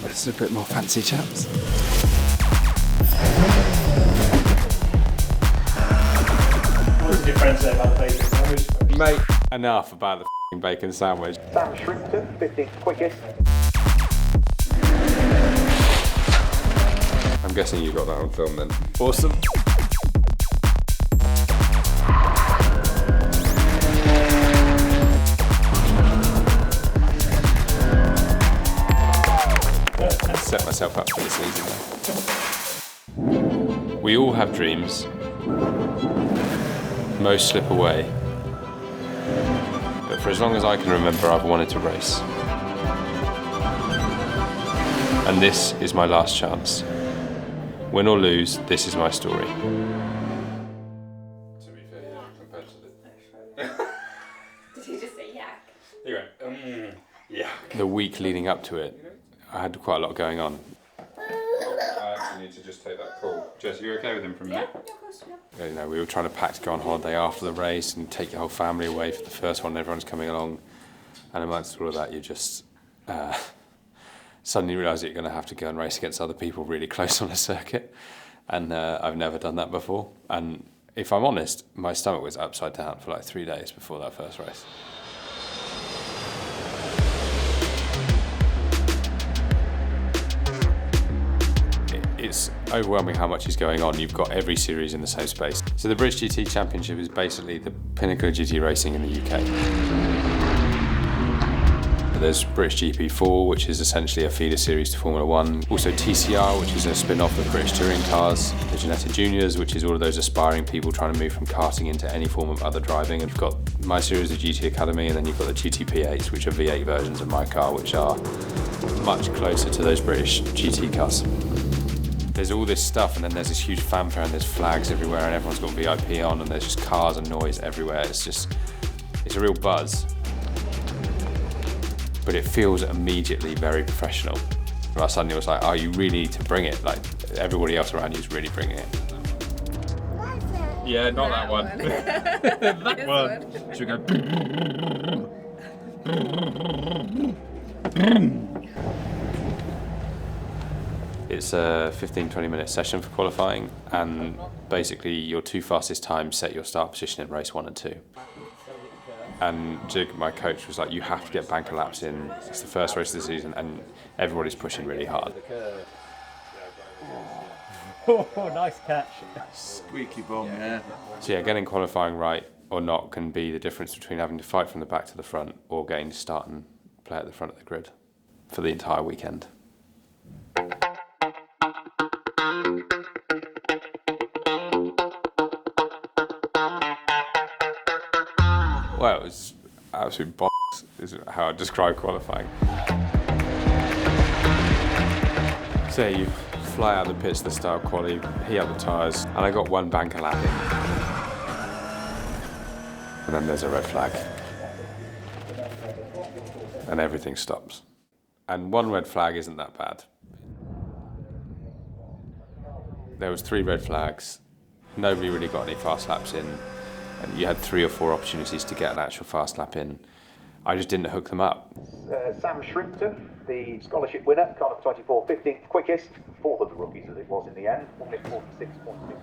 It's a bit more fancy, chaps. What's your friend say about bacon sandwich? Mate, enough about the f***ing bacon sandwich. Sam Shrimpton, 15th quickest. I'm guessing you got that on film then. Awesome. Set myself up for the season. We all have dreams. Most slip away. But for as long as I can remember, I've wanted to race. And this is my last chance. Win or lose, this is my story. To be fair, yeah, compared to the... Did you just say yak? You went, yeah. The week leading up to it, I had quite a lot going on. I actually need to just take that call. Jess, are you okay with him from me? Yeah, of course, yeah. You know, we were trying to pack to go on holiday after the race and take your whole family away for the first one, everyone's coming along. And amongst all of that, you just suddenly realise that you're going to have to go and race against other people really close on a circuit. And I've never done that before. And if I'm honest, my stomach was upside down for like 3 days before that first race. It's overwhelming how much is going on. You've got every series in the same space. So the British GT Championship is basically the pinnacle of GT racing in the UK. There's British GP4, which is essentially a feeder series to Formula 1. Also TCR, which is a spin-off of British touring cars. The Ginetta Juniors, which is all of those aspiring people trying to move from karting into any form of other driving. And you've got my series, the GT Academy, and then you've got the GTP8s, which are V8 versions of my car, which are much closer to those British GT cars. There's all this stuff, and then there's this huge fanfare, and there's flags everywhere, and everyone's got VIP on, and there's just cars and noise everywhere. It's a real buzz. But it feels immediately very professional. I suddenly was like, oh, you really need to bring it. Like, everybody else around you is really bringing it. Yeah, not that one. That one. Should we go? It's a 15-20 minute session for qualifying, and basically your two fastest times set your start position in race 1 and 2. And Jig, my coach, was like, you have to get banker laps in. It's the first race of the season and everybody's pushing really hard. Oh, nice catch. Squeaky bum, yeah. So yeah, getting qualifying right or not can be the difference between having to fight from the back to the front or getting to start and play at the front of the grid for the entire weekend. Well, it was absolute bollocks, is how I describe qualifying. So you fly out of the pits to the start quali, heat up the tyres, and I got one banker lap in. And then there's a red flag. And everything stops. And one red flag isn't that bad. There was 3 red flags. Nobody really got any fast laps in. And you had 3 or 4 opportunities to get an actual fast lap in. I just didn't hook them up. Sam Shrimpton, the scholarship winner, Cardiff 24, 15th quickest, 4th of the rookies as it was in the end, 46.6.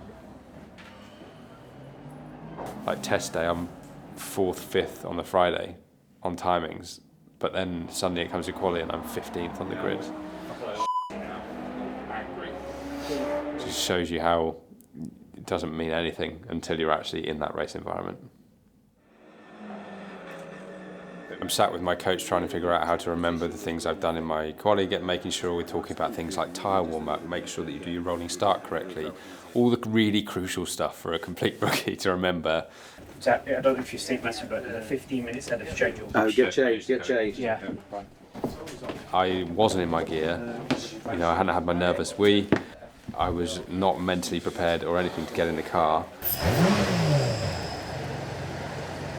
Like test day, I'm 4th, 5th on the Friday on timings, but then Sunday it comes to quali and I'm 15th on the grid. It just shows you how it doesn't mean anything until you're actually in that race environment. I'm sat with my coach trying to figure out how to remember the things I've done in my quali, making sure we're talking about things like tyre warm-up, make sure that you do your rolling start correctly, all the really crucial stuff for a complete rookie to remember. I don't know if you've seen Messi, but 15 minutes ahead of schedule. Oh, get changed. Yeah. I wasn't in my gear, I hadn't had my nervous wee. I was not mentally prepared or anything to get in the car.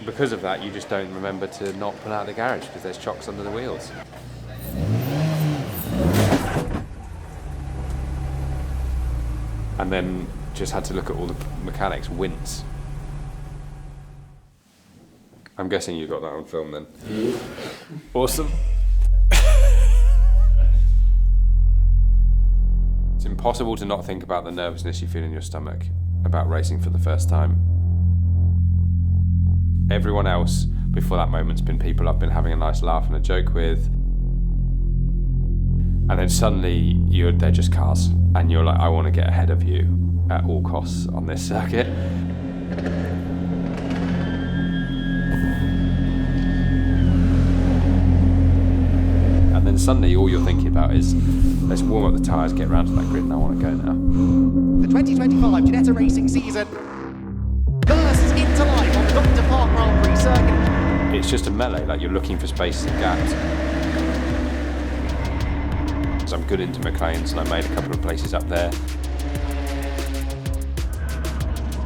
Because of that, you just don't remember to not pull out of the garage because there's chocks under the wheels. And then just had to look at all the mechanics wince. I'm guessing you got that on film then. Awesome. impossible to not think about the nervousness you feel in your stomach about racing for the first time. Everyone else before that moment's been people I've been having a nice laugh and a joke with. And then suddenly they're just cars. And you're like, I want to get ahead of you at all costs on this circuit. And then suddenly all you're thinking about is, let's warm up the tyres, get round to that grid, and I want to go now. The 2025 Ginetta racing season bursts into life on the Dr. Park Grand Prix circuit. It's just a melee, like you're looking for spaces and gaps. So I'm good into McLean's and I made a couple of places up there.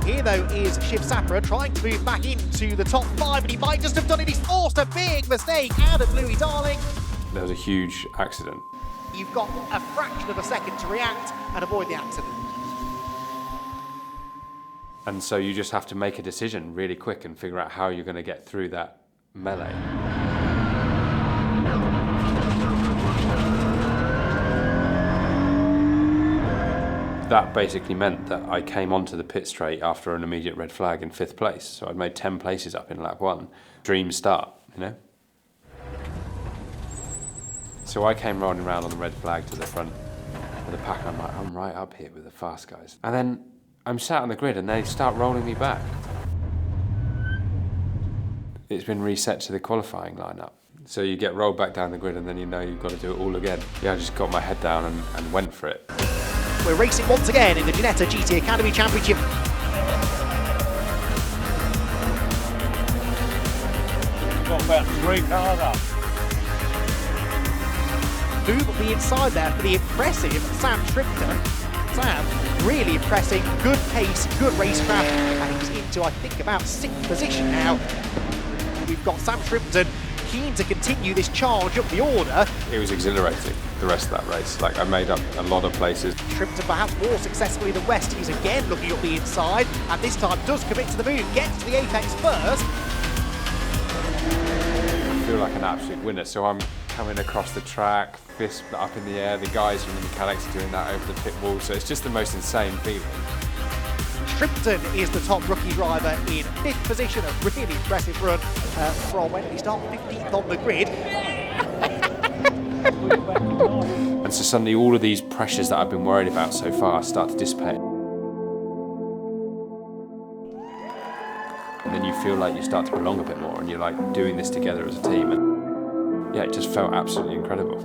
Here though is Shiv Sapra trying to move back into the top 5, and he might just have done it. He's forced a big mistake out of Louis Darling. There was a huge accident. You've got a fraction of a second to react and avoid the accident. And so you just have to make a decision really quick and figure out how you're going to get through that melee. That basically meant that I came onto the pit straight after an immediate red flag in 5th place. So I'd made 10 places up in lap 1. Dream start, you know? So I came rolling around on the red flag to the front of the pack, and I'm like, I'm right up here with the fast guys. And then I'm sat on the grid and they start rolling me back. It's been reset to the qualifying lineup. So you get rolled back down the grid and then you know you've got to do it all again. Yeah, I just got my head down and went for it. We're racing once again in the Ginetta GT Academy Championship. Got about 3 cars up. Move on the inside there for the impressive Sam Shrimpton. Sam, really impressing, good pace, good racecraft, and he's into, I think, about 6th position now. We've got Sam Shrimpton keen to continue this charge up the order. It was exhilarating, the rest of that race. Like, I made up a lot of places. Shrimpton perhaps more successfully than West. He's again looking up the inside, and this time does commit to the move, gets to the apex first. I feel like an absolute winner, so I'm coming across the track, fist up in the air. The guys from the mechanics are doing that over the pit wall, so it's just the most insane feeling. Shrimpton is the top rookie driver in 5th position, a really impressive run from when we start 15th on the grid. And so suddenly all of these pressures that I've been worried about so far start to dissipate. And then you feel like you start to belong a bit more and you're like doing this together as a team. And yeah, it just felt absolutely incredible.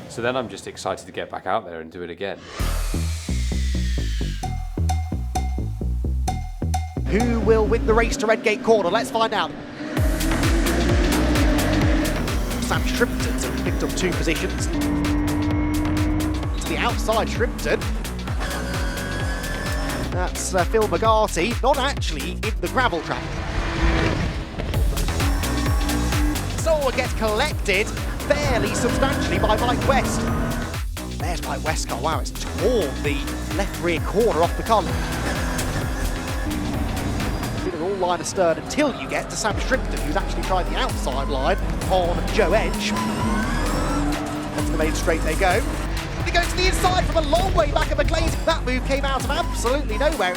So then I'm just excited to get back out there and do it again. Who will win the race to Redgate Corner? Let's find out. Sam Shrimpton's picked up 2 positions. To the outside, Shrimpton. That's Phil McGarty, not actually in the gravel trap. Soa gets collected fairly substantially by Mike West. There's Mike West car. Wow, it's torn the left rear corner off the column. Bit of all line astern until you get to Sam Shrimpton, who's actually tried the outside line on Joe Edge. Onto the main straight they go. They go to the inside from a long way back at McLean's. That move came out of absolutely nowhere.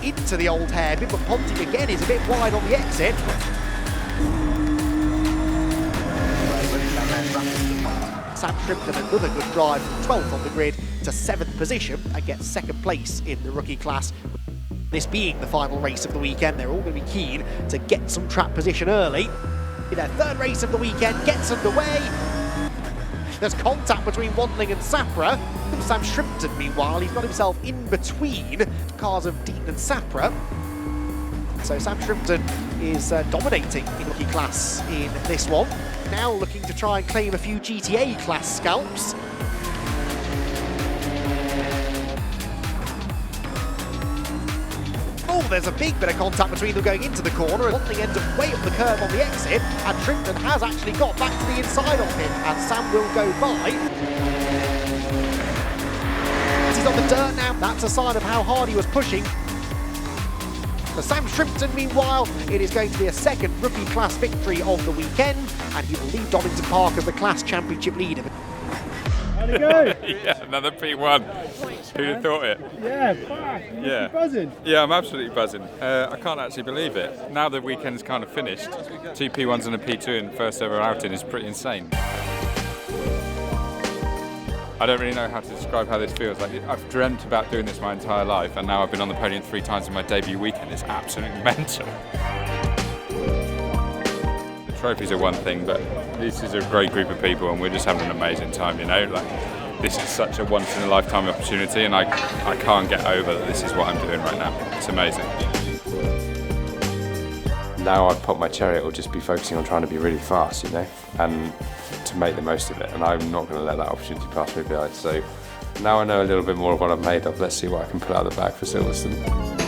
Into the old hairpin, but Ponting again is a bit wide on the exit. Sam Shrimpton, another good drive from 12th on the grid to 7th position and gets 2nd place in the rookie class. This being the final race of the weekend, they're all going to be keen to get some track position early. In their 3rd race of the weekend gets underway. There's contact between Wandling and Sapra. Sam Shrimpton, meanwhile, he's got himself in between cars of Deaton and Sapra. So Sam Shrimpton is dominating in rookie class in this one. Now looking to try and claim a few GTA class scalps. Oh, there's a big bit of contact between them going into the corner, and Wandling ends up way up the curve on the exit, and Shrimpton has actually got back to the inside of him, and Sam will go by. He's He's on the dirt now. That's a sign of how hard he was pushing. For Sam Shrimpton, meanwhile, it is going to be a second rookie class victory of the weekend, and he will leave Donington Park as the class championship leader. How'd it go? Yeah, another P1. Who'd have thought it? Yeah, fuck. You Yeah. must be buzzing. Yeah, I'm absolutely buzzing. I can't actually believe it. Now the weekend's kind of finished, 2 P1s and a P2 in the first ever outing is pretty insane. I don't really know how to describe how this feels. Like, I've dreamt about doing this my entire life, and now I've been on the podium 3 times in my debut weekend. It's absolutely mental. The trophies are one thing, but this is a great group of people, and we're just having an amazing time, you know? Like, this is such a once-in-a-lifetime opportunity, and I can't get over that this is what I'm doing right now. It's amazing. Now I've popped my cherry, it'll just be focusing on trying to be really fast, you know, and to make the most of it, and I'm not going to let that opportunity pass me by. So now I know a little bit more of what I'm made of. Let's see what I can pull out of the bag for Silverstone.